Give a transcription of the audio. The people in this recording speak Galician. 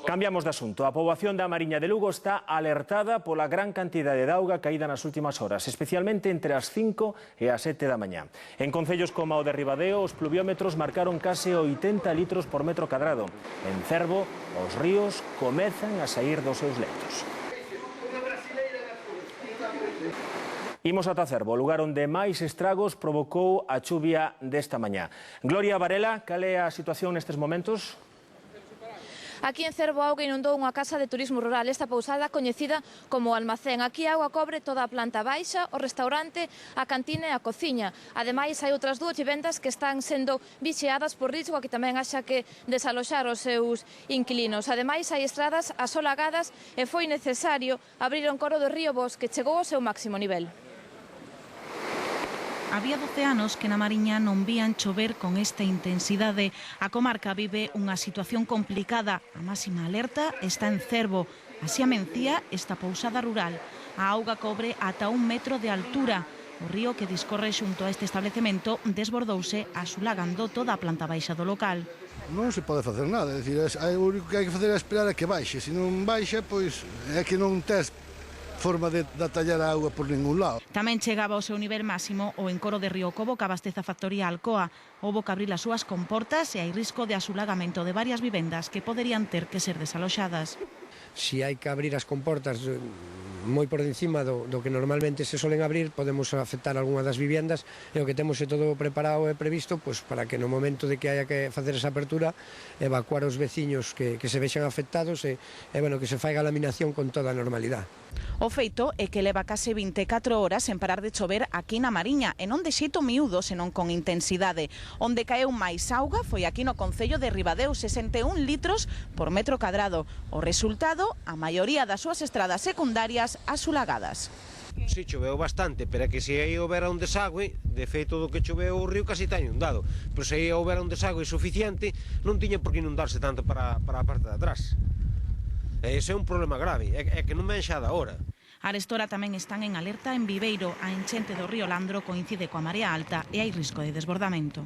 Cambiamos de asunto. A poboación da Mariña de Lugo está alertada pola gran cantidade de auga caída nas últimas horas, especialmente entre as 5 e as 7 da mañá. En concellos como o de Ribadeo, os pluviómetros marcaron case 80 litros por metro cadrado. En Cervo, os ríos comezan a saír dos seus leitos. Imos ata Cervo, o lugar onde máis estragos provocou a chuvia desta mañá. Gloria Varela, cal é a situación nestes momentos? Aquí en Cervo a auga inundou unha casa de turismo rural, esta pousada coñecida como Almacén. Aquí a auga cobre toda a planta baixa, o restaurante, a cantina e a cociña. Ademais, hai outras dúas vivendas que están sendo vixiadas por risco a que tamén haxa que desaloxar os seus inquilinos. Ademais, hai estradas asolagadas e foi necesario abrir o encoro do río Bos, que chegou ao seu máximo nivel. Había 12 anos que na Mariña non vían chover con esta intensidade. A comarca vive unha situación complicada. A máxima alerta está en Cervo. Así amencía esta pousada rural. A auga cobre ata 1 metro de altura. O río que discorre xunto a este establecemento desbordouse asulagando toda a planta baixa do local. Non se pode facer nada, é dicir, o único que hai que facer é esperar a que baixe. Se non baixa, pois é que non tes forma de atallar a auga por ningún lado. Tamén chegaba ao seu nivel máximo o encoro de Río Cobo que abastece a factoría Alcoa. Houbo que abrir as súas comportas e hai risco de asulagamento de varias vivendas que poderían ter que ser desaloxadas. Si hai que abrir as comportas moi por encima do que normalmente se solen abrir, podemos afectar algunha das vivendas e o que temos é todo preparado e previsto pois, para que no momento de que haya que facer esa apertura evacuar os veciños que se vexan afectados e bueno, que se faiga a laminación con toda a normalidade. O feito é que leva case 24 horas sen parar de chover aquí na Mariña e non de xeito miúdo, senón con intensidade. Onde caeu máis auga foi aquí no concello de Ribadeo, 61 litros por metro cadrado. O resultado, a maioría das súas estradas secundarias asulagadas. Si choveu bastante, pero é que se aí houbera un desagüe, de feito do que choveu o río casi está inundado, pero se aí houbera un desagüe suficiente, non tiña por que inundarse tanto para a parte de atrás. Ese é un problema grave, é que non ven xa da hora. Arestora tamén están en alerta en Viveiro. A enchente do río Landro coincide coa marea alta e hai risco de desbordamento.